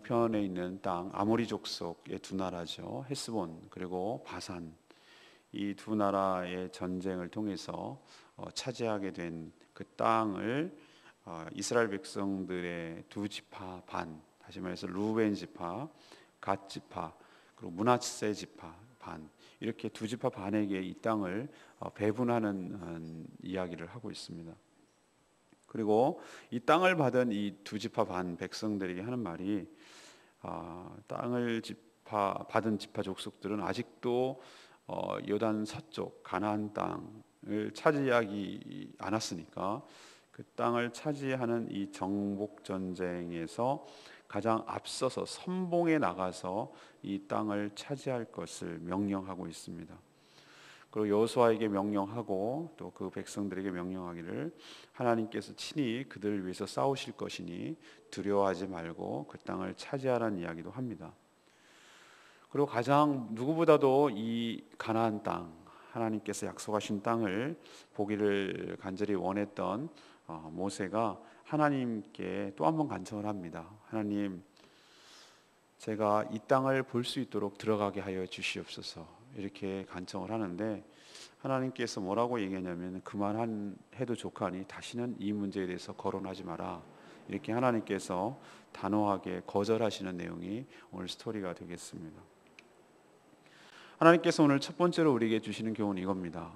편에 있는 땅, 아모리 족속의 두 나라죠. 헤스본 그리고 바산. 이 두 나라의 전쟁을 통해서 차지하게 된 그 땅을 이스라엘 백성들의 두 지파 반, 다시 말해서 루벤 지파, 갓 지파, 그리고 므낫세 지파 반, 이렇게 두 지파 반에게 이 땅을 배분하는 이야기를 하고 있습니다. 그리고 이 땅을 받은 이 두 지파 반 백성들에게 하는 말이, 땅을 받은 지파 족속들은 아직도 요단 서쪽 가나안 땅을 차지하지 않았으니까 그 땅을 차지하는 이 정복 전쟁에서 가장 앞서서 선봉에 나가서 이 땅을 차지할 것을 명령하고 있습니다. 그리고 여호수아에게 명령하고 또 그 백성들에게 명령하기를, 하나님께서 친히 그들을 위해서 싸우실 것이니 두려워하지 말고 그 땅을 차지하라는 이야기도 합니다. 그리고 가장 누구보다도 이 가나안 땅, 하나님께서 약속하신 땅을 보기를 간절히 원했던 모세가 하나님께 또 한 번 간청을 합니다. 하나님, 제가 이 땅을 볼 수 있도록 들어가게 하여 주시옵소서. 이렇게 간청을 하는데 하나님께서 뭐라고 얘기하냐면, 그만해도 좋하니 다시는 이 문제에 대해서 거론하지 마라. 이렇게 하나님께서 단호하게 거절하시는 내용이 오늘 스토리가 되겠습니다. 하나님께서 오늘 첫 번째로 우리에게 주시는 교훈은 이겁니다.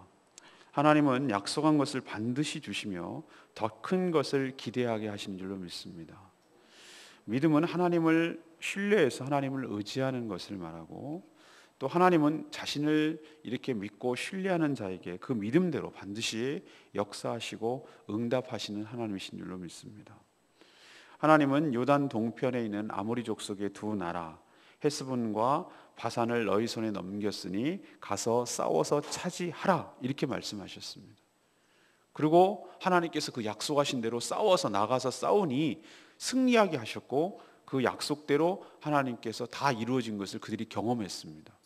하나님은 약속한 것을 반드시 주시며 더 큰 것을 기대하게 하시는 줄로 믿습니다. 믿음은 하나님을 신뢰해서 하나님을 의지하는 것을 말하고, 또 하나님은 자신을 이렇게 믿고 신뢰하는 자에게 그 믿음대로 반드시 역사하시고 응답하시는 하나님이신 줄로 믿습니다. 하나님은 요단 동편에 있는 아모리 족속의 두 나라 헤스본과 바산을 너희 손에 넘겼으니 가서 싸워서 차지하라, 이렇게 말씀하셨습니다. 그리고 하나님께서 그 약속하신 대로 싸워서 나가서 싸우니 승리하게 하셨고, 그 약속대로 하나님께서 다 이루어진 것을 그들이 경험했습니다.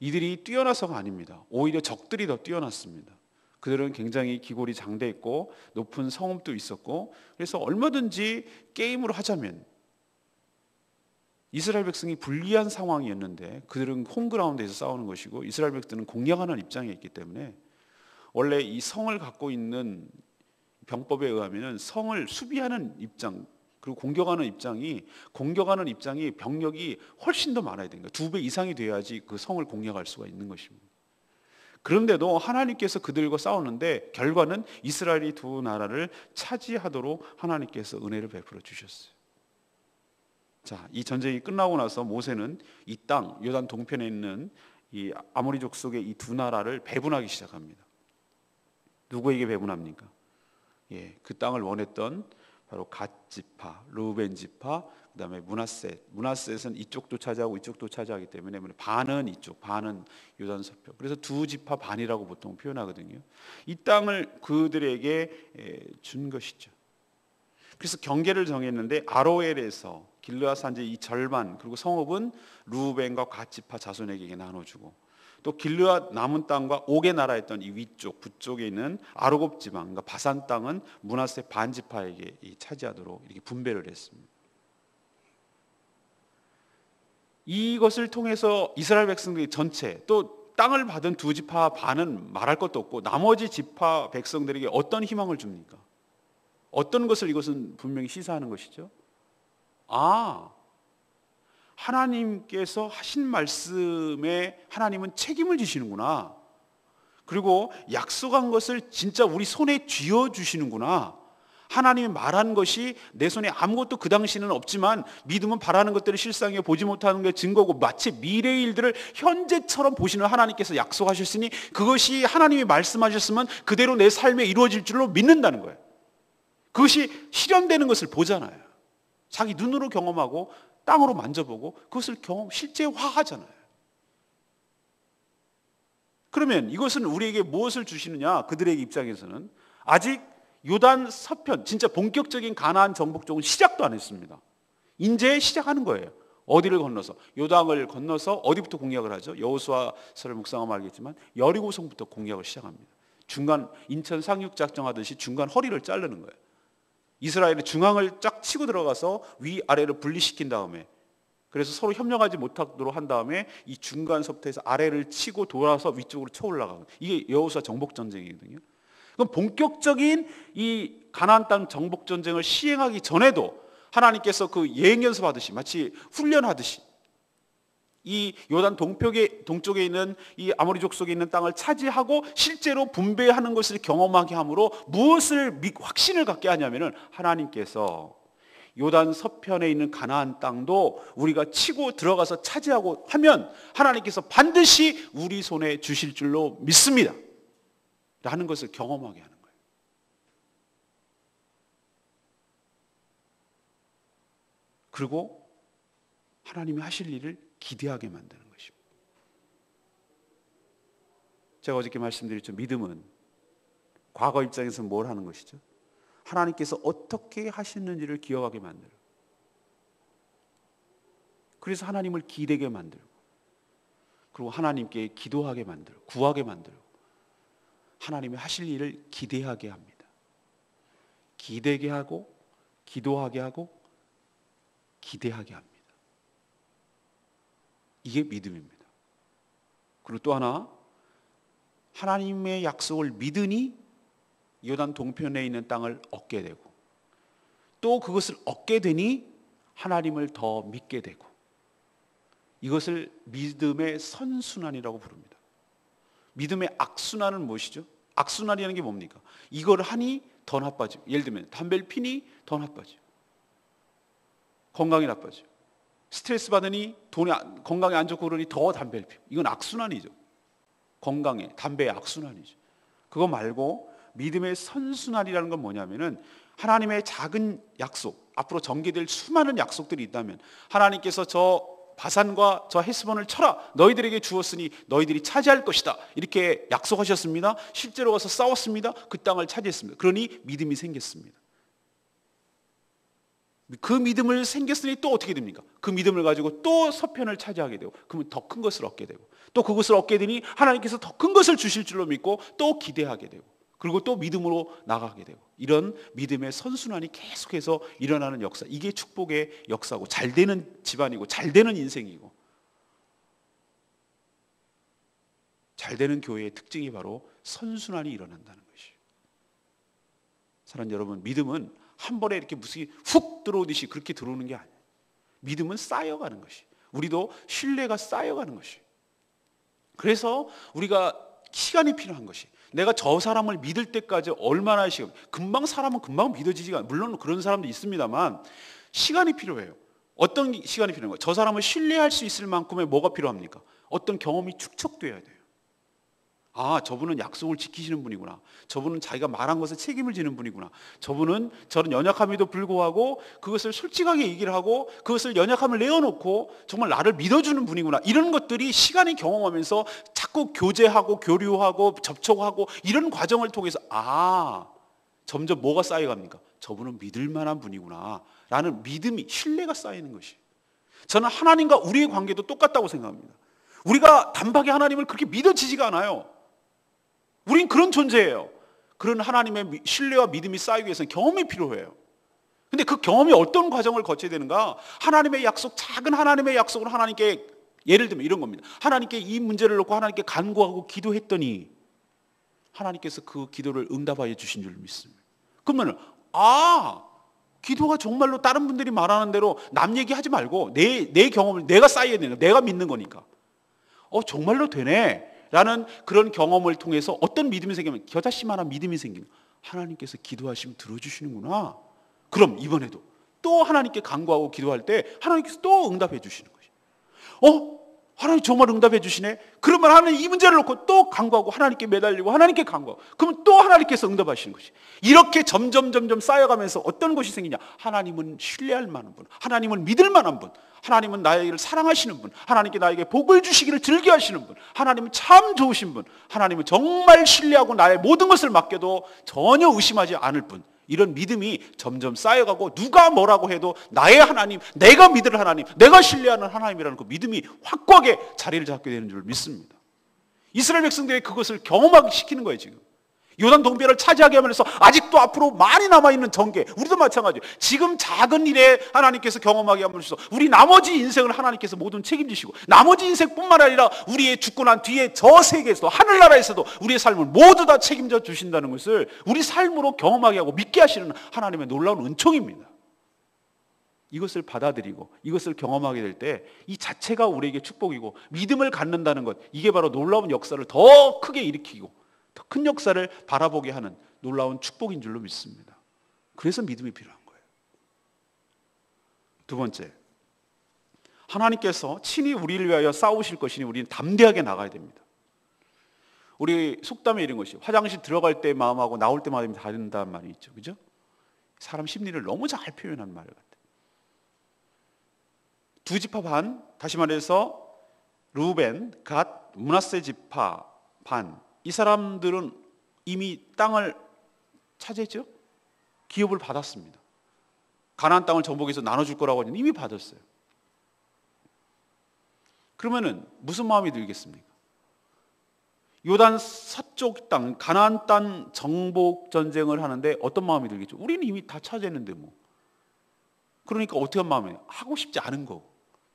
이들이 뛰어나서가 아닙니다. 오히려 적들이 더 뛰어났습니다. 그들은 굉장히 기골이 장대했고 높은 성읍도 있었고, 그래서 얼마든지 게임으로 하자면 이스라엘 백성이 불리한 상황이었는데 그들은 홈그라운드에서 싸우는 것이고 이스라엘 백성들은 공략하는 입장에 있기 때문에, 원래 이 성을 갖고 있는 병법에 의하면 성을 수비하는 입장 그리고 공격하는 입장이 병력이 훨씬 더 많아야 됩니다. 2배 이상이 돼야지 그 성을 공략할 수가 있는 것입니다. 그런데도 하나님께서 그들과 싸우는데 결과는 이스라엘이 두 나라를 차지하도록 하나님께서 은혜를 베풀어 주셨어요. 자, 이 전쟁이 끝나고 나서 모세는 이 땅, 요단 동편에 있는 이 아모리 족속의 이 두 나라를 배분하기 시작합니다. 누구에게 배분합니까? 그 땅을 원했던 바로 갓 지파, 루벤 지파, 그다음에 므낫셋은 이쪽도 차지하고 이쪽도 차지하기 때문에 반은 이쪽, 반은 요단 서편. 그래서 두 지파 반이라고 보통 표현하거든요. 이 땅을 그들에게 준 것이죠. 그래서 경계를 정했는데 아로엘에서 길르앗 산지 이 절반, 그리고 성읍은 루벤과 갓 지파 자손에게 나눠주고, 또 길르앗 남은 땅과 옥의 나라였던 이 위쪽 북쪽에 있는 아르곱 지방, 그러니까 바산 땅은 므낫세 반지파에게 차지하도록 이렇게 분배를 했습니다. 이것을 통해서 이스라엘 백성들이 전체, 또 땅을 받은 두 지파 반은 말할 것도 없고 나머지 지파 백성들에게 어떤 희망을 줍니까? 어떤 것을 이것은 분명히 시사하는 것이죠. 하나님께서 하신 말씀에 하나님은 책임을 지시는구나. 그리고 약속한 것을 진짜 우리 손에 쥐어주시는구나. 하나님이 말한 것이 내 손에 아무것도 그 당시는 없지만 믿음은 바라는 것들을 실상에 보지 못하는 게 증거고, 마치 미래의 일들을 현재처럼 보시는 하나님께서 약속하셨으니 그것이 하나님이 말씀하셨으면 그대로 내 삶에 이루어질 줄로 믿는다는 거예요. 그것이 실현되는 것을 보잖아요. 자기 눈으로 경험하고 땅으로 만져보고 그것을 실제화하잖아요. 그러면 이것은 우리에게 무엇을 주시느냐? 그들의 입장에서는 아직 요단 서편, 진짜 본격적인 가나안 정복 쪽은 시작도 안 했습니다. 이제 시작하는 거예요. 어디를 건너서? 요단을 건너서 어디부터 공략을 하죠? 여호수아서를 묵상하면 알겠지만 여리고성부터 공략을 시작합니다. 중간 인천 상륙작전 하듯이 중간 허리를 자르는 거예요. 이스라엘의 중앙을 쫙 치고 들어가서 위아래를 분리시킨 다음에, 그래서 서로 협력하지 못하도록 한 다음에 이 중간 서부터해서 아래를 치고 돌아서 위쪽으로 쳐 올라가고, 이게 여호수아 정복 전쟁이거든요. 그럼 본격적인 이 가나안 땅 정복 전쟁을 시행하기 전에도 하나님께서 그 예행 연습하듯이, 마치 훈련하듯이 이 요단 동쪽에 있는 이 아모리족 속에 있는 땅을 차지하고 실제로 분배하는 것을 경험하게 함으로 무엇을 확신을 갖게 하냐면은, 하나님께서 요단 서편에 있는 가나안 땅도 우리가 치고 들어가서 차지하고 하면 하나님께서 반드시 우리 손에 주실 줄로 믿습니다 라는 것을 경험하게 하는 거예요. 그리고 하나님이 하실 일을 기대하게 만드는 것입니다. 제가 어저께 말씀드렸죠. 믿음은 과거 입장에서 뭘 하는 것이죠? 하나님께서 어떻게 하시는지를 기억하게 만들어요. 그래서 하나님을 기대게 만들고, 그리고 하나님께 기도하게 만들고, 구하게 만들고, 하나님이 하실 일을 기대하게 합니다. 기대게 하고, 기도하게 하고, 기대하게 합니다. 이게 믿음입니다. 그리고 또 하나, 하나님의 약속을 믿으니 요단 동편에 있는 땅을 얻게 되고, 또 그것을 얻게 되니 하나님을 더 믿게 되고, 이것을 믿음의 선순환이라고 부릅니다. 믿음의 악순환은 무엇이죠? 악순환이라는 게 뭡니까? 이걸 하니 더 나빠지고, 예를 들면 담배를 피니 더 나빠지고, 건강이 나빠지고, 스트레스 받으니 건강에 안 좋고 그러니 더 담배를 피고, 이건 악순환이죠. 건강에 담배의 악순환이죠. 그거 말고 믿음의 선순환이라는 건 뭐냐면은, 하나님의 작은 약속, 앞으로 전개될 수많은 약속들이 있다면, 하나님께서 저 바산과 저 헤스본을 쳐라, 너희들에게 주었으니 너희들이 차지할 것이다, 이렇게 약속하셨습니다. 실제로 가서 싸웠습니다. 그 땅을 차지했습니다. 그러니 믿음이 생겼습니다. 그 믿음을 생겼으니 또 어떻게 됩니까? 그 믿음을 가지고 또 서편을 차지하게 되고, 그러면 더 큰 것을 얻게 되고, 또 그것을 얻게 되니 하나님께서 더 큰 것을 주실 줄로 믿고 또 기대하게 되고, 그리고 또 믿음으로 나가게 되고, 이런 믿음의 선순환이 계속해서 일어나는 역사, 이게 축복의 역사고, 잘 되는 집안이고, 잘 되는 인생이고, 잘 되는 교회의 특징이 바로 선순환이 일어난다는 것이에요. 사랑하는 여러분, 믿음은 한 번에 이렇게 무슨 훅 들어오듯이 그렇게 들어오는 게 아니에요. 믿음은 쌓여가는 것이, 우리도 신뢰가 쌓여가는 것이. 그래서 우리가 시간이 필요한 것이, 내가 저 사람을 믿을 때까지 얼마나 시간, 사람은 금방 믿어지지가 않아요. 물론 그런 사람도 있습니다만 시간이 필요해요. 어떤 시간이 필요한 거예요? 저 사람을 신뢰할 수 있을 만큼의 뭐가 필요합니까? 어떤 경험이 축적돼야 돼요. 아, 저분은 약속을 지키시는 분이구나. 저분은 자기가 말한 것에 책임을 지는 분이구나. 저분은 저런 연약함에도 불구하고 그것을 솔직하게 얘기를 하고 그것을 연약함을 내어놓고 정말 나를 믿어주는 분이구나. 이런 것들이 시간이 경험하면서 자꾸 교제하고 교류하고 접촉하고 이런 과정을 통해서, 아, 점점 뭐가 쌓여갑니까? 저분은 믿을 만한 분이구나 라는 믿음이, 신뢰가 쌓이는 것이. 저는 하나님과 우리의 관계도 똑같다고 생각합니다. 우리가 단박에 하나님을 그렇게 믿어지지가 않아요. 우린 그런 존재예요. 그런 하나님의 신뢰와 믿음이 쌓이기 위해서는 경험이 필요해요. 근데 그 경험이 어떤 과정을 거쳐야 되는가? 하나님의 약속, 작은 하나님의 약속을 하나님께, 예를 들면 이런 겁니다. 하나님께 이 문제를 놓고 하나님께 간구하고 기도했더니 하나님께서 그 기도를 응답하여 주신 줄 믿습니다. 그러면 기도가 정말로 다른 분들이 말하는 대로 남 얘기하지 말고 내 경험을 내가 쌓여야 되는 거야. 내가 믿는 거니까. 정말로 되네 라는 그런 경험을 통해서 어떤 믿음이 생기면, 겨자씨만한 믿음이 생기는, 하나님께서 기도하시면 들어주시는구나. 그럼 이번에도 또 하나님께 간구하고 기도할 때 하나님께서 또 응답해 주시는 것이. 하나님 정말 응답해 주시네. 그러면 하나님 이 문제를 놓고 또 간구하고 하나님께 매달리고 하나님께 간구하고, 그러면 또 하나님께서 응답하시는 것이. 이렇게 점점 쌓여가면서 어떤 것이 생기냐? 하나님은 신뢰할 만한 분, 하나님은 믿을 만한 분, 하나님은 나에게 사랑하시는 분, 하나님께 나에게 복을 주시기를 즐겨하시는 분, 하나님은 참 좋으신 분, 하나님은 정말 신뢰하고 나의 모든 것을 맡겨도 전혀 의심하지 않을 분, 이런 믿음이 점점 쌓여가고, 누가 뭐라고 해도 나의 하나님, 내가 믿을 하나님, 내가 신뢰하는 하나님이라는 그 믿음이 확고하게 자리를 잡게 되는 줄 믿습니다. 이스라엘 백성들이 그것을 경험하게 시키는 거예요. 지금 요단 동편을 차지하게 하면서 아직도 앞으로 많이 남아있는 전개, 우리도 마찬가지예요. 지금 작은 일에 하나님께서 경험하게 하면서 우리 나머지 인생을 하나님께서 모든 책임지시고, 나머지 인생뿐만 아니라 우리의 죽고 난 뒤에 저 세계에서도, 하늘나라에서도 우리의 삶을 모두 다 책임져 주신다는 것을 우리 삶으로 경험하게 하고 믿게 하시는 하나님의 놀라운 은총입니다. 이것을 받아들이고 이것을 경험하게 될 때 이 자체가 우리에게 축복이고, 믿음을 갖는다는 것, 이게 바로 놀라운 역사를 더 크게 일으키고 더 큰 역사를 바라보게 하는 놀라운 축복인 줄로 믿습니다. 그래서 믿음이 필요한 거예요. 두 번째, 하나님께서 친히 우리를 위하여 싸우실 것이니 우리는 담대하게 나가야 됩니다. 우리 속담에 이런 것이, 화장실 들어갈 때 마음하고 나올 때 마음이 다른다는 말이 있죠. 그죠? 사람 심리를 너무 잘 표현한 말 같아요. 두 지파 반, 다시 말해서 루벤, 갓, 므낫세 지파 반, 이 사람들은 이미 땅을 차지했죠. 기업을 받았습니다. 가나안 땅을 정복해서 나눠줄 거라고 하니 이미 받았어요. 그러면은 무슨 마음이 들겠습니까? 요단 서쪽 땅, 가나안 땅 정복 전쟁을 하는데 어떤 마음이 들겠죠? 우리는 이미 다 차지했는데 뭐. 그러니까 어떻게 한 마음이에요? 하고 싶지 않은 거고,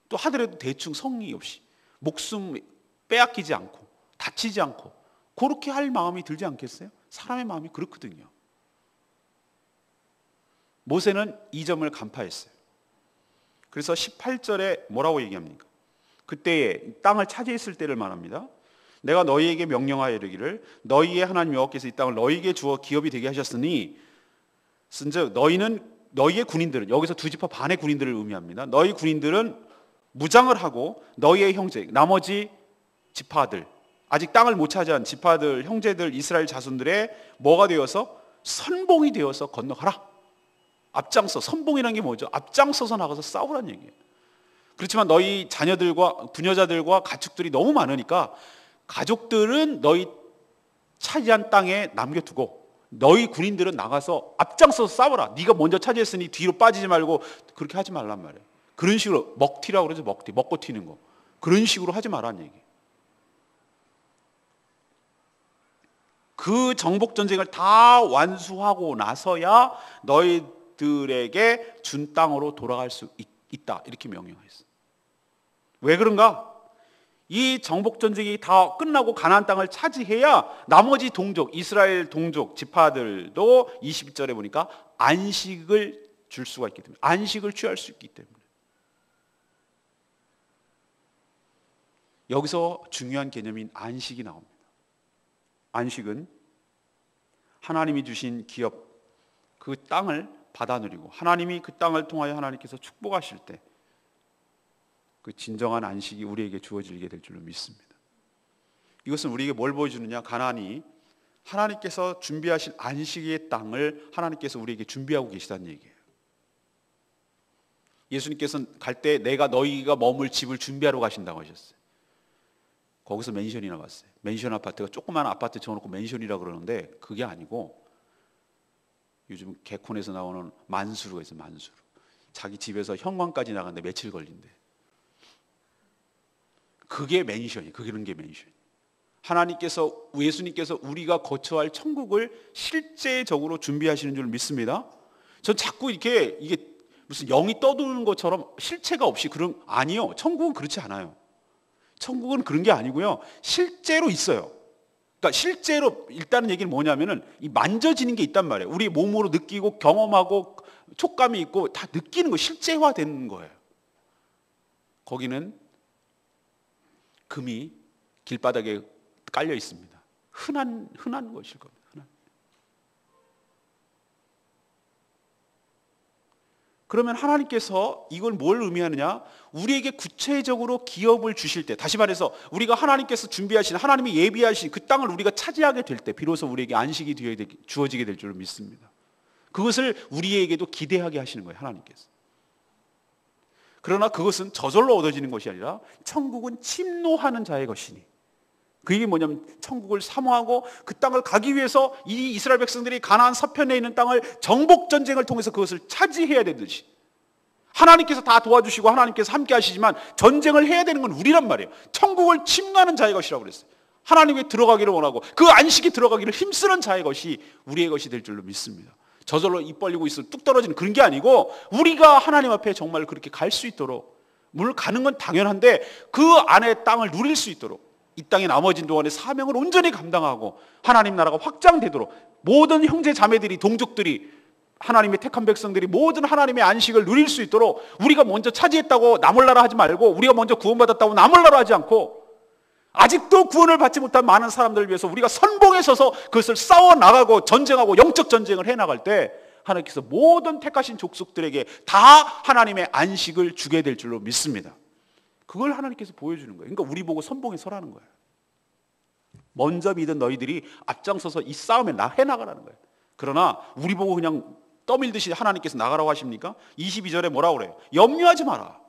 또 하더라도 대충 성의 없이 목숨 빼앗기지 않고 다치지 않고 그렇게 할 마음이 들지 않겠어요? 사람의 마음이 그렇거든요. 모세는 이 점을 간파했어요. 그래서 18절에 뭐라고 얘기합니까? 그때에 땅을 차지했을 때를 말합니다. 내가 너희에게 명령하여 이르기를 너희의 하나님 여호와께서 이 땅을 너희에게 주어 기업이 되게 하셨으니, 쓴즉 너희의 군인들은, 여기서 두 지파 반의 군인들을 의미합니다. 너희 군인들은 무장을 하고 너희의 형제, 나머지 지파들, 아직 땅을 못 차지한 지파들, 형제들, 이스라엘 자손들의 뭐가 되어서? 선봉이 되어서 건너가라. 앞장서, 선봉이라는 게 뭐죠? 앞장서서 나가서 싸우라는 얘기예요. 그렇지만 너희 자녀들과 부녀자들과 가축들이 너무 많으니까 가족들은 너희 차지한 땅에 남겨두고 너희 군인들은 나가서 앞장서서 싸워라. 네가 먼저 차지했으니 뒤로 빠지지 말고, 그렇게 하지 말란 말이에요. 그런 식으로 먹튀라고 그러죠. 먹튀, 먹고 튀는 거. 그런 식으로 하지 말라는 얘기예요. 그 정복 전쟁을 다 완수하고 나서야 너희들에게 준 땅으로 돌아갈 수 있다, 이렇게 명령했어요. 왜 그런가? 이 정복 전쟁이 다 끝나고 가나안 땅을 차지해야 나머지 동족, 이스라엘 동족 지파들도 20절에 보니까 안식을 줄 수가 있기 때문에, 안식을 취할 수 있기 때문에. 여기서 중요한 개념인 안식이 나옵니다. 안식은 하나님이 주신 기업, 그 땅을 받아 누리고 하나님이 그 땅을 통하여 하나님께서 축복하실 때 그 진정한 안식이 우리에게 주어지게 될 줄로 믿습니다. 이것은 우리에게 뭘 보여주느냐? 가나안이 하나님께서 준비하신 안식의 땅을 하나님께서 우리에게 준비하고 계시다는 얘기예요. 예수님께서는 갈 때 내가 너희가 머물 집을 준비하러 가신다고 하셨어요. 거기서 맨션이 나왔어요. 맨션 아파트가 조그마한 아파트 지어놓고 맨션이라고 그러는데 그게 아니고, 요즘 개콘에서 나오는 만수르가 있어요. 만수르. 자기 집에서 현관까지 나가는데 며칠 걸린대. 그게 맨션이에요. 그런 게 맨션이에요. 하나님께서, 예수님께서 우리가 거처할 천국을 실제적으로 준비하시는 줄 믿습니다. 전 자꾸 이게 무슨 영이 떠도는 것처럼 실체가 없이 그런, 아니요. 천국은 그렇지 않아요. 천국은 그런 게 아니고요. 실제로 있어요. 그러니까 실제로 일단은 얘기는 뭐냐면은 이 만져지는 게 있단 말이에요. 우리 몸으로 느끼고 경험하고 촉감이 있고 다 느끼는 거, 실제화되는 거예요. 거기는 금이 길바닥에 깔려 있습니다. 흔한 것일 겁니다. 흔한. 그러면 하나님께서 이걸 뭘 의미하느냐? 우리에게 구체적으로 기업을 주실 때, 다시 말해서 우리가 하나님께서 준비하신, 하나님이 예비하신 그 땅을 우리가 차지하게 될 때 비로소 우리에게 안식이 주어지게 될 줄 믿습니다. 그것을 우리에게도 기대하게 하시는 거예요, 하나님께서. 그러나 그것은 저절로 얻어지는 것이 아니라 천국은 침노하는 자의 것이니, 그게 뭐냐면 천국을 사모하고 그 땅을 가기 위해서 이 이스라엘 백성들이 가나안 서편에 있는 땅을 정복 전쟁을 통해서 그것을 차지해야 되듯이, 하나님께서 다 도와주시고 하나님께서 함께 하시지만 전쟁을 해야 되는 건 우리란 말이에요. 천국을 침노하는 자의 것이라고 그랬어요. 하나님께 들어가기를 원하고 그 안식에 들어가기를 힘쓰는 자의 것이 우리의 것이 될 줄로 믿습니다. 저절로 입 벌리고 있으면 뚝 떨어지는 그런 게 아니고 우리가 하나님 앞에 정말 그렇게 갈 수 있도록, 물론 가는 건 당연한데 그 안에 땅을 누릴 수 있도록 이 땅에 남아진 동안의 사명을 온전히 감당하고 하나님 나라가 확장되도록 모든 형제 자매들이, 동족들이, 하나님의 택한 백성들이 모든 하나님의 안식을 누릴 수 있도록 우리가 먼저 차지했다고 나몰라라 하지 말고, 우리가 먼저 구원받았다고 나몰라라 하지 않고, 아직도 구원을 받지 못한 많은 사람들을 위해서 우리가 선봉에 서서 그것을 싸워나가고 전쟁하고 영적 전쟁을 해나갈 때 하나님께서 모든 택하신 족속들에게 다 하나님의 안식을 주게 될 줄로 믿습니다. 그걸 하나님께서 보여주는 거예요. 그러니까 우리 보고 선봉에 서라는 거예요. 먼저 믿은 너희들이 앞장서서 이 싸움에 해나가라는 거예요. 그러나 우리 보고 그냥 떠밀듯이 하나님께서 나가라고 하십니까? 22절에 뭐라고 그래요? 염려하지 마라.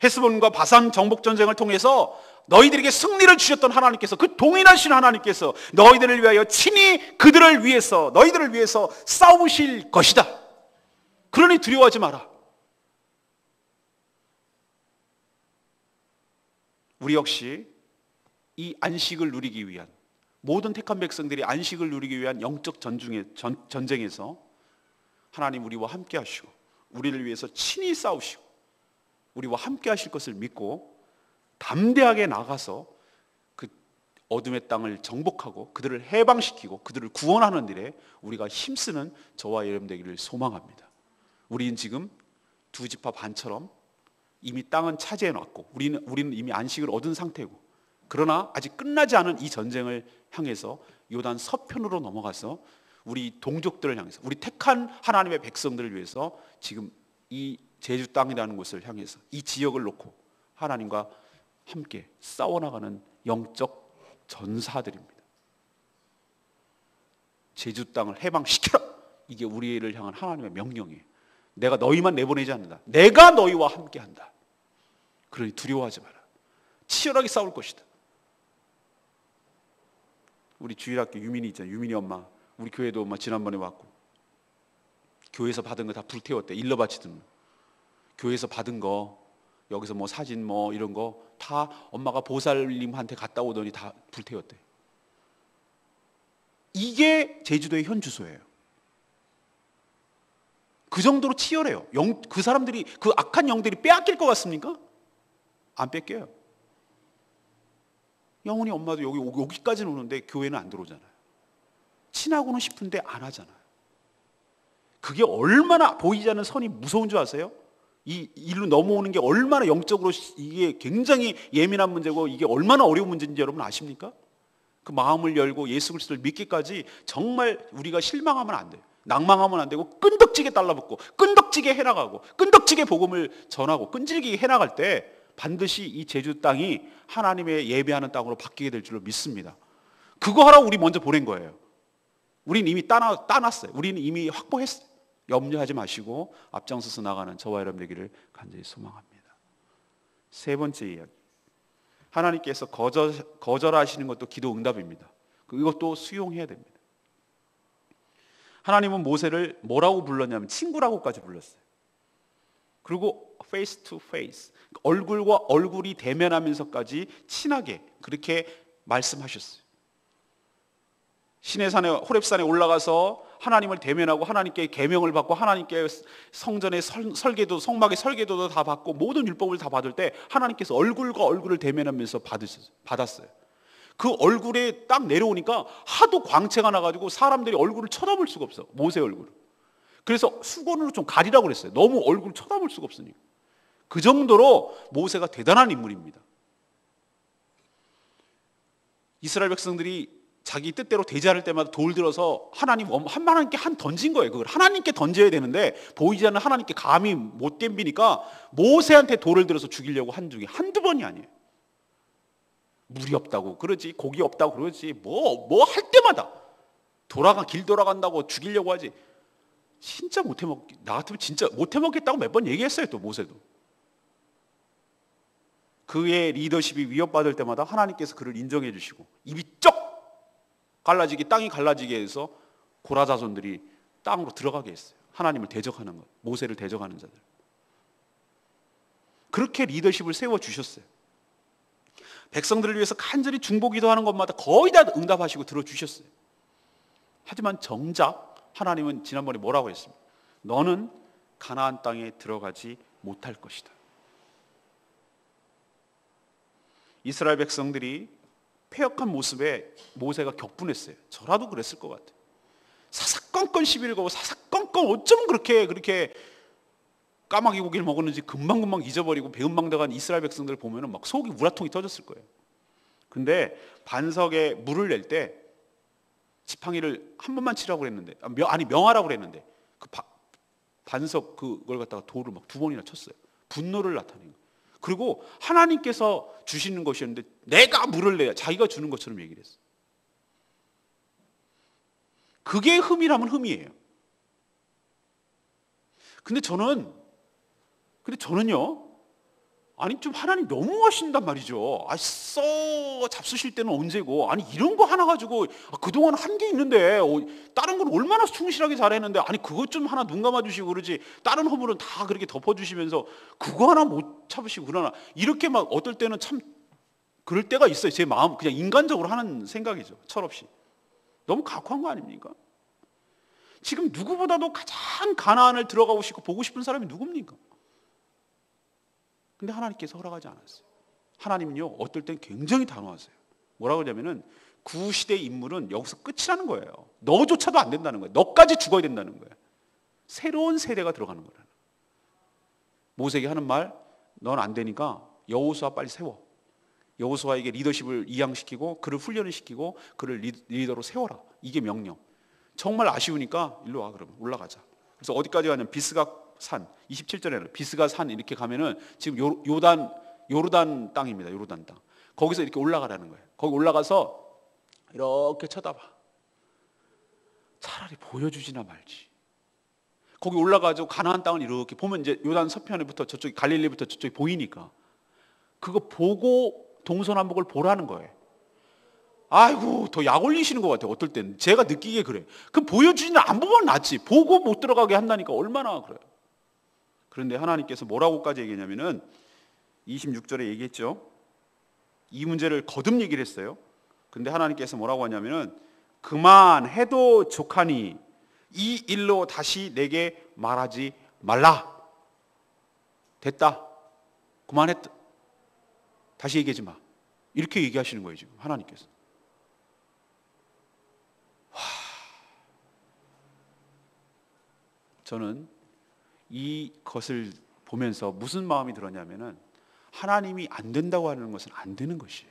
헤스본과 바산 정복 전쟁을 통해서 너희들에게 승리를 주셨던 하나님께서, 그 동일하신 하나님께서 너희들을 위하여 친히 그들을 위해서, 너희들을 위해서 싸우실 것이다. 그러니 두려워하지 마라. 우리 역시 이 안식을 누리기 위한, 모든 택한 백성들이 안식을 누리기 위한 영적 전쟁에서 하나님 우리와 함께 하시고 우리를 위해서 친히 싸우시고 우리와 함께 하실 것을 믿고 담대하게 나가서 그 어둠의 땅을 정복하고 그들을 해방시키고 그들을 구원하는 일에 우리가 힘쓰는 저와 여러분 되기를 소망합니다. 우리는 지금 두 지파 반처럼 이미 땅은 차지해 놨고 우리는 이미 안식을 얻은 상태고, 그러나 아직 끝나지 않은 이 전쟁을 향해서 요단 서편으로 넘어가서 우리 동족들을 향해서, 우리 택한 하나님의 백성들을 위해서 지금 이 제주 땅이라는 곳을 향해서 이 지역을 놓고 하나님과 함께 싸워나가는 영적 전사들입니다. 제주 땅을 해방시켜라. 이게 우리를 향한 하나님의 명령이에요. 내가 너희만 내보내지 않는다. 내가 너희와 함께한다. 그러니 두려워하지 마라. 치열하게 싸울 것이다. 우리 주일학교 유민이 있잖아요. 유민이 엄마, 우리 교회도 엄마 지난번에 왔고 교회에서 받은 거 다 불태웠대. 일러 바치든 교회에서 받은 거, 여기서 뭐 사진 뭐 이런 거 다 엄마가 보살님한테 갔다 오더니 다 불태웠대. 이게 제주도의 현 주소예요. 그 정도로 치열해요. 그 사람들이, 그 악한 영들이 빼앗길 것 같습니까? 안 뺏겨요. 영훈이 엄마도 여기까지는 오는데 교회는 안 들어오잖아요. 친하고는 싶은데 안 하잖아요. 그게 얼마나 보이지 않는 선이 무서운 줄 아세요? 이 일로 넘어오는 게 얼마나 영적으로 이게 굉장히 예민한 문제고 이게 얼마나 어려운 문제인지 여러분 아십니까? 그 마음을 열고 예수 그리스도를 믿기까지 정말 우리가 실망하면 안 돼요. 낭망하면 안 되고 끈덕지게 달라붙고 끈덕지게 해나가고 끈덕지게 복음을 전하고 끈질기게 해나갈 때 반드시 이 제주 땅이 하나님의 예배하는 땅으로 바뀌게 될 줄로 믿습니다. 그거 하라고 우리 먼저 보낸 거예요. 우리는 이미 따놨어요. 우리는 이미 확보했어요. 염려하지 마시고 앞장서서 나가는 저와 여러분 되기를 간절히 소망합니다. 세 번째 이야기, 하나님께서 거절하시는 것도 기도 응답입니다. 이것도 수용해야 됩니다. 하나님은 모세를 뭐라고 불렀냐면 친구라고까지 불렀어요. 그리고 face to face, 얼굴과 얼굴이 대면하면서까지 친하게 그렇게 말씀하셨어요. 시내산에, 호렙산에 올라가서 하나님을 대면하고 하나님께 계명을 받고 하나님께 성전의 설계도, 성막의 설계도도 다 받고 모든 율법을 다 받을 때 하나님께서 얼굴과 얼굴을 대면하면서 받았어요. 그 얼굴에 딱 내려오니까 하도 광채가 나가지고 사람들이 얼굴을 쳐다볼 수가 없어. 모세 얼굴을. 그래서 수건으로 좀 가리라고 그랬어요. 너무 얼굴을 쳐다볼 수가 없으니까. 그 정도로 모세가 대단한 인물입니다. 이스라엘 백성들이 자기 뜻대로 대제할 때마다 돌 들어서 하나님께 한 던진 거예요. 그걸 하나님께 던져야 되는데 보이지 않는 하나님께 감히 못 댐비니까 모세한테 돌을 들어서 죽이려고 한 적이 한두 번이 아니에요. 물이 없다고 그러지, 고기 없다고 그러지, 뭐 할 때마다 길 돌아간다고 죽이려고 하지. 진짜 나 같으면 진짜 못해먹겠다고 몇 번 얘기했어요. 또 모세도. 그의 리더십이 위협받을 때마다 하나님께서 그를 인정해 주시고 입이 쩍 갈라지게, 땅이 갈라지게 해서 고라 자손들이 땅으로 들어가게 했어요. 하나님을 대적하는 것, 모세를 대적하는 자들. 그렇게 리더십을 세워주셨어요. 백성들을 위해서 간절히 중보 기도하는 것마다 거의 다 응답하시고 들어주셨어요. 하지만 정작 하나님은 지난번에 뭐라고 했습니까? 너는 가나안 땅에 들어가지 못할 것이다. 이스라엘 백성들이 패역한 모습에 모세가 격분했어요. 저라도 그랬을 것 같아요. 사사건건 시비를 걸고 사사건건 어쩌면 그렇게 까마귀 고기를 먹었는지 금방금방 잊어버리고 배은망덕한 이스라엘 백성들을 보면 막 속이 우라통이 터졌을 거예요. 근데 반석에 물을 낼 때 지팡이를 한 번만 치라고 그랬는데, 명하라고 그랬는데 그 반석 그걸 갖다가 돌을 막 2번이나 쳤어요. 분노를 나타낸 거예요. 그리고 하나님께서 주시는 것이었는데 내가 물을 내야 자기가 주는 것처럼 얘기를 했어요. 그게 흠이라면 흠이에요. 근데 저는요, 아니 좀 하나님 너무 하신단 말이죠. 잡수실 때는 언제고, 아니 이런 거 하나 가지고 그동안 한 게 있는데 다른 건 얼마나 충실하게 잘했는데, 아니 그것 좀 하나 눈 감아주시고 그러지, 다른 허물은 다 그렇게 덮어주시면서 그거 하나 못 참으시고 그러나, 이렇게 막 어떨 때는 참 그럴 때가 있어요. 제 마음 그냥 인간적으로 하는 생각이죠. 철없이. 너무 각오한 거 아닙니까? 지금 누구보다도 가장 가나안을 들어가고 싶고 보고 싶은 사람이 누굽니까? 근데 하나님께서 허락하지 않았어요. 하나님은요, 어떨 땐 굉장히 단호하세요. 뭐라고 하냐면은 그 시대의 인물은 여기서 끝이라는 거예요. 너조차도 안 된다는 거예요. 너까지 죽어야 된다는 거예요. 새로운 세대가 들어가는 거예요. 모세에게 하는 말, 넌 안 되니까 여호수아 빨리 세워. 여호수아에게 리더십을 이양시키고 그를 훈련을 시키고 그를 리더로 세워라. 이게 명령. 정말 아쉬우니까 일로 와, 그러면 올라가자. 그래서 어디까지 가냐면 비스가 산, 27절에는 비스가 산 이렇게 가면은 지금 요르단 땅입니다. 요르단 땅. 거기서 이렇게 올라가라는 거예요. 거기 올라가서 이렇게 쳐다봐. 차라리 보여주지나 말지. 거기 올라가서 가나안 땅을 이렇게 보면 이제 요단 서편에부터 저쪽 갈릴리부터 저쪽이 보이니까 그거 보고 동서남북을 보라는 거예요. 아이고, 더 약 올리시는 것 같아요. 어떨 때는 제가 느끼기에 그래. 그럼 보여주지는 안 보면 낫지. 보고 못 들어가게 한다니까 얼마나 그래요. 그런데 하나님께서 뭐라고까지 얘기했냐면은 26절에 얘기했죠. 이 문제를 거듭 얘기를 했어요. 근데 하나님께서 뭐라고 하냐면은 그만해도 족하니 이 일로 다시 내게 말하지 말라. 됐다. 그만했다. 다시 얘기하지 마. 이렇게 얘기하시는 거예요, 지금 하나님께서. 저는 이것을 보면서 무슨 마음이 들었냐면은 하나님이 안 된다고 하는 것은 안 되는 것이에요.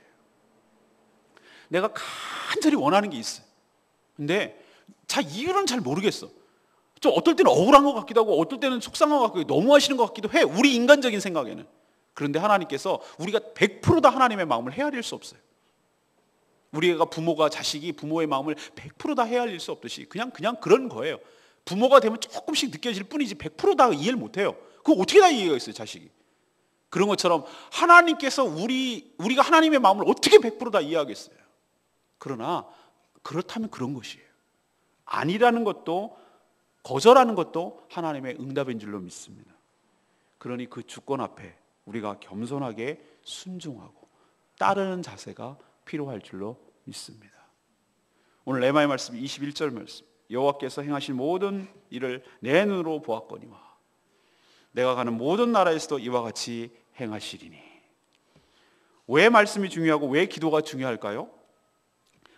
내가 간절히 원하는 게 있어요. 근데 이유는 잘 모르겠어. 좀 어떨 때는 억울한 것 같기도 하고 어떨 때는 속상한 것 같기도 하고 너무 하시는 것 같기도 해. 우리 인간적인 생각에는. 그런데 하나님께서 우리가 100% 다 하나님의 마음을 헤아릴 수 없어요. 우리가 부모가 자식이 부모의 마음을 100% 다 헤아릴 수 없듯이 그냥 그런 거예요. 부모가 되면 조금씩 느껴질 뿐이지 100% 다 이해를 못해요. 그거 어떻게 다 이해가 있어요, 자식이. 그런 것처럼 하나님께서 우리가 하나님의 마음을 어떻게 100% 다 이해하겠어요. 그러나 그렇다면 그런 것이에요. 아니라는 것도 거절하는 것도 하나님의 응답인 줄로 믿습니다. 그러니 그 주권 앞에 우리가 겸손하게 순종하고 따르는 자세가 필요할 줄로 믿습니다. 오늘 레마의 말씀 21절 말씀. 여호와께서 행하신 모든 일을 내 눈으로 보았거니와 내가 가는 모든 나라에서도 이와 같이 행하시리니. 왜 말씀이 중요하고 왜 기도가 중요할까요?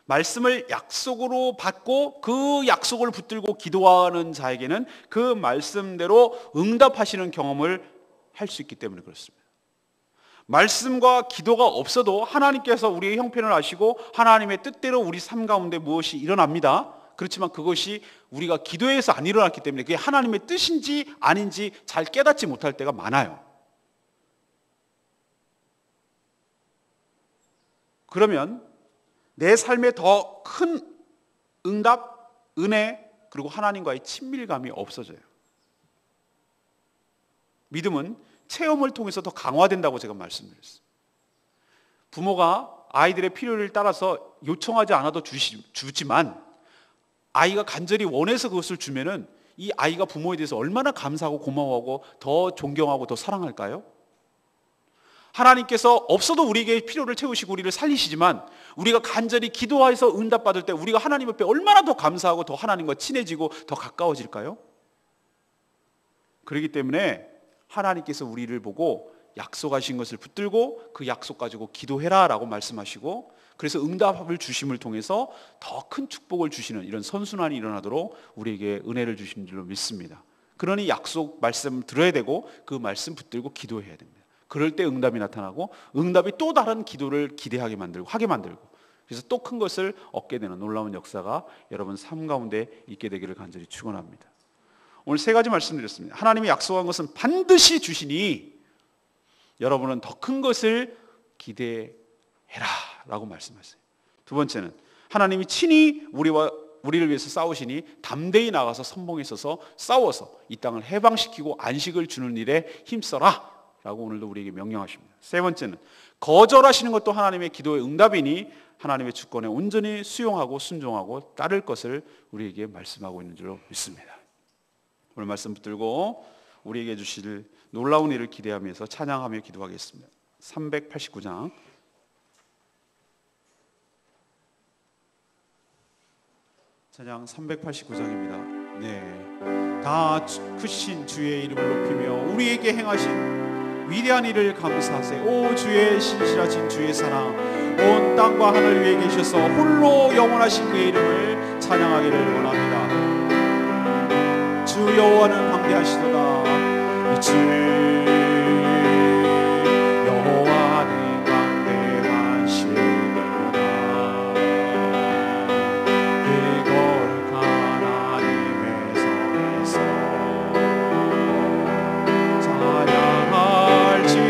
말씀을 약속으로 받고 그 약속을 붙들고 기도하는 자에게는 그 말씀대로 응답하시는 경험을 할 수 있기 때문에 그렇습니다. 말씀과 기도가 없어도 하나님께서 우리의 형편을 아시고 하나님의 뜻대로 우리 삶 가운데 무엇이 일어납니다. 그렇지만 그것이 우리가 기도해서 안 일어났기 때문에 그게 하나님의 뜻인지 아닌지 잘 깨닫지 못할 때가 많아요. 그러면 내 삶에 더 큰 응답, 은혜, 그리고 하나님과의 친밀감이 없어져요. 믿음은 체험을 통해서 더 강화된다고 제가 말씀드렸어요. 부모가 아이들의 필요를 따라서 요청하지 않아도 주지만 아이가 간절히 원해서 그것을 주면은 이 아이가 부모에 대해서 얼마나 감사하고 고마워하고 더 존경하고 더 사랑할까요? 하나님께서 없어도 우리에게 필요를 채우시고 우리를 살리시지만 우리가 간절히 기도해서 응답받을 때 우리가 하나님 옆에 얼마나 더 감사하고 더 하나님과 친해지고 더 가까워질까요? 그렇기 때문에 하나님께서 우리를 보고 약속하신 것을 붙들고 그 약속 가지고 기도해라 라고 말씀하시고, 그래서 응답을 주심을 통해서 더 큰 축복을 주시는 이런 선순환이 일어나도록 우리에게 은혜를 주신 줄로 믿습니다. 그러니 약속 말씀 들어야 되고 그 말씀 붙들고 기도해야 됩니다. 그럴 때 응답이 나타나고 응답이 또 다른 기도를 기대하게 만들고 하게 만들고, 그래서 또 큰 것을 얻게 되는 놀라운 역사가 여러분 삶 가운데 있게 되기를 간절히 축원합니다. 오늘 세 가지 말씀드렸습니다. 하나님이 약속한 것은 반드시 주시니 여러분은 더 큰 것을 기대해라 라고 말씀하셨어요. 두 번째는 하나님이 친히 우리를 위해서 싸우시니 담대히 나가서 선봉에 서서 싸워서 이 땅을 해방시키고 안식을 주는 일에 힘써라 라고 오늘도 우리에게 명령하십니다. 세 번째는 거절하시는 것도 하나님의 기도의 응답이니 하나님의 주권에 온전히 수용하고 순종하고 따를 것을 우리에게 말씀하고 있는 줄로 믿습니다. 오늘 말씀 붙들고 우리에게 주실 놀라운 일을 기대하면서 찬양하며 기도하겠습니다. 389장 찬양 389장입니다. 네, 다 크신 주의 이름을 높이며 우리에게 행하신 위대한 일을 감사하세. 오 주의 신실하신 주의 사랑, 온 땅과 하늘 위에 계셔서 홀로 영원하신 그의 이름을 찬양하기를 원합니다. 주 여호와는 광대하시도다. 주 여호와는 광대하시도다. 그걸 하나님의 손에서 찬양할지어다. 주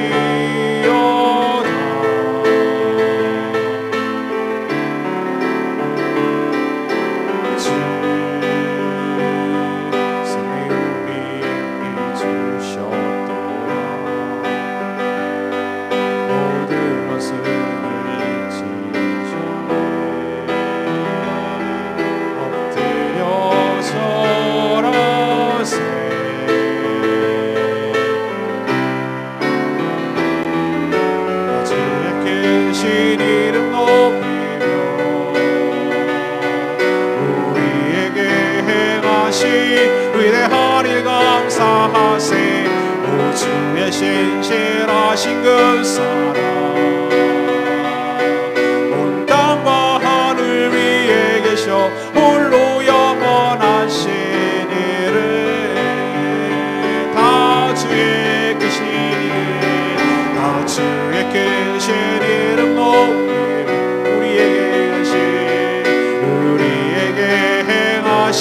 위대한 일 감사하세. 오 주의 신실하신 그 사랑, 온 땅과 하늘 위에 계셔 홀로 영원하신 일을 다 주의 크신 일, 다 주의 크신 이름 높이며 우리에게 행하신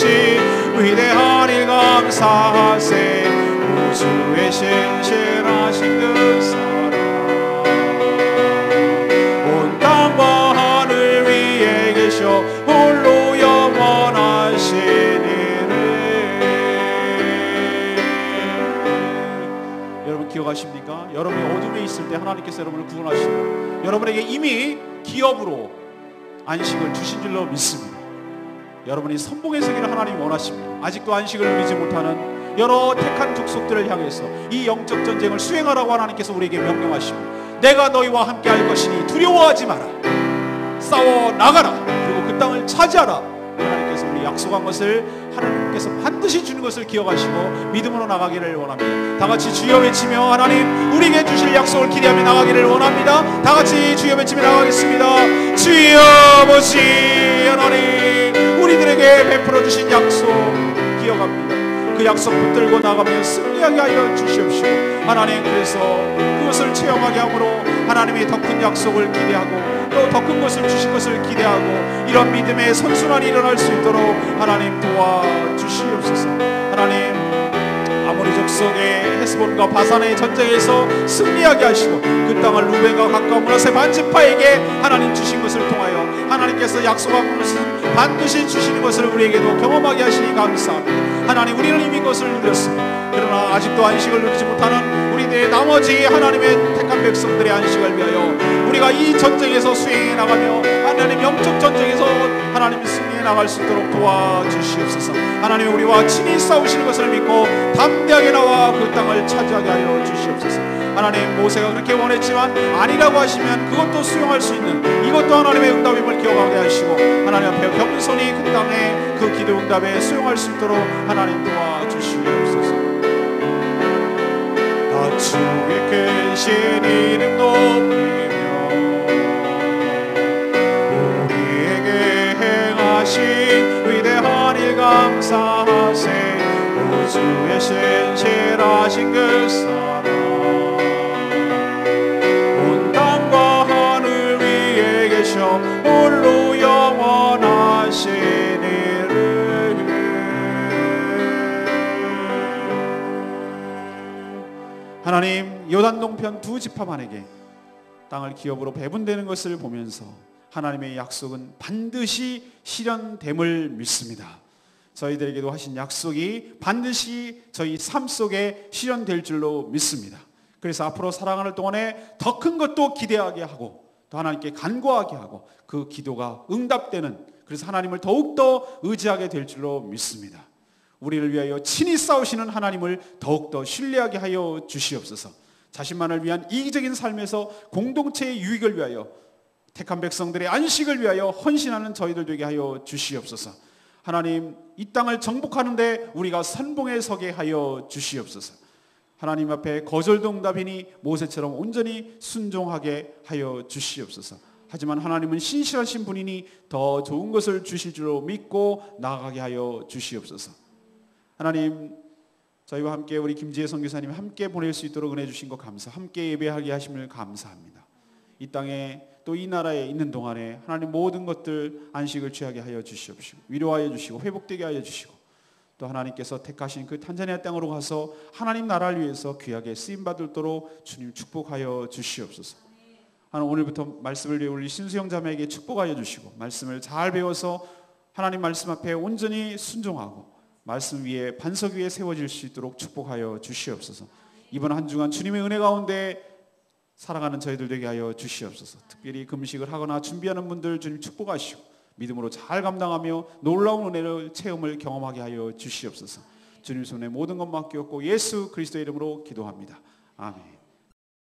위대한 일 감사하세. 우주의 신실하신 그 사랑, 온 땅과 하늘 위에 계셔 홀로 영원하신 일을. 여러분 기억하십니까? 여러분이 어둠에 있을 때 하나님께서 여러분을 구원하시고 여러분에게 이미 기업으로 안식을 주신 줄로 믿습니다. 여러분이 선봉의 세계를 하나님이 원하십니다. 아직도 안식을 누리지 못하는 여러 택한 족속들을 향해서 이 영적 전쟁을 수행하라고 하나님께서 우리에게 명령하십니다. 내가 너희와 함께 할 것이니 두려워하지 마라. 싸워 나가라. 그리고 그 땅을 차지하라. 하나님께서 우리 약속한 것을 하나님께서 반드시 주는 것을 기억하시고 믿음으로 나가기를 원합니다. 다 같이 주여 외치며 하나님 우리에게 주실 약속을 기대하며 나가기를 원합니다. 다 같이 주여 외치며 나가겠습니다. 주여 아버지 하나님, 우리들에게 베풀어 주신 약속 기억합니다. 그 약속 붙들고 나가며 승리하게 하여 주시옵시고 하나님, 그래서 그것을 체험하게 함으로 하나님의 더 큰 약속을 기대하고 또 더 큰 것을 주실 것을 기대하고 이런 믿음의 선순환이 일어날 수 있도록 하나님 도와주시옵소서. 하나님, 아모리 족속의 헤스본과 바산의 전쟁에서 승리하게 하시고 그 땅을 루벤과 가까운 므낫세 반지파에게 하나님 주신 것을 통하여 하나님께서 약속한 것은 반드시 주시는 것을 우리에게도 경험하게 하시니 감사합니다. 하나님, 우리는 이미 그것을 누렸습니다. 그러나 아직도 안식을 누리지 못하는 우리들의 나머지 하나님의 택한 백성들의 안식을 위하여 우리가 이 전쟁에서 수행해 나가며 하나님 영적 전쟁에서 하나님 승리해 나갈 수 있도록 도와주시옵소서. 하나님, 우리와 친히 싸우시는 것을 믿고 담대하게 나와 그 땅을 차지하게 하여 주시옵소서. 하나님, 모세가 그렇게 원했지만 아니라고 하시면 그것도 수용할 수 있는, 이것도 하나님의 응답임을 기억하게 하시고 하나님 앞에 겸손히 그 땅에 그 기도 응답에 수용할 수 있도록 하나님 도와주시옵소서. 다 주의 크신 이름 높이며 우리에게 행하신 위대한 일 감사하세. 우주의 신실하신 그 사랑, 온 땅과 하늘 위에 계셔 홀로 영원하신 이름. 하나님, 요단 동편 두 지파만에게 땅을 기업으로 배분되는 것을 보면서 하나님의 약속은 반드시 실현됨을 믿습니다. 저희들에게도 하신 약속이 반드시 저희 삶 속에 실현될 줄로 믿습니다. 그래서 앞으로 살아가는 동안에 더 큰 것도 기대하게 하고 또 하나님께 간구하게 하고 그 기도가 응답되는, 그래서 하나님을 더욱더 의지하게 될 줄로 믿습니다. 우리를 위하여 친히 싸우시는 하나님을 더욱더 신뢰하게 하여 주시옵소서. 자신만을 위한 이기적인 삶에서 공동체의 유익을 위하여, 택한 백성들의 안식을 위하여 헌신하는 저희들 되게 하여 주시옵소서. 하나님, 이 땅을 정복하는데 우리가 선봉에 서게 하여 주시옵소서. 하나님 앞에 거절도 응답이니 모세처럼 온전히 순종하게 하여 주시옵소서. 하지만 하나님은 신실하신 분이니 더 좋은 것을 주실 줄로 믿고 나아가게 하여 주시옵소서. 하나님, 저희와 함께 우리 김지혜 선교사님 함께 보낼 수 있도록 은혜 주신 것 감사, 함께 예배하게 하심을 감사합니다. 이 땅에 또 이 나라에 있는 동안에 하나님 모든 것들 안식을 취하게 하여 주시옵시고 위로하여 주시고 회복되게 하여 주시고, 또 하나님께서 택하신 그 탄자니아 땅으로 가서 하나님 나라를 위해서 귀하게 쓰임받도록 주님 축복하여 주시옵소서. 하나님, 오늘부터 말씀을 배울 우리 신수영 자매에게 축복하여 주시고 말씀을 잘 배워서 하나님 말씀 앞에 온전히 순종하고 말씀 위에 반석 위에 세워질 수 있도록 축복하여 주시옵소서. 이번 한 주간 주님의 은혜 가운데 살아가는 저희들 되게 하여 주시옵소서. 특별히 금식을 하거나 준비하는 분들 주님 축복하시고 믿음으로 잘 감당하며 놀라운 은혜를 체험을 경험하게 하여 주시옵소서. 주님 손에 모든 것 맡겼고 예수 그리스도의 이름으로 기도합니다. 아멘.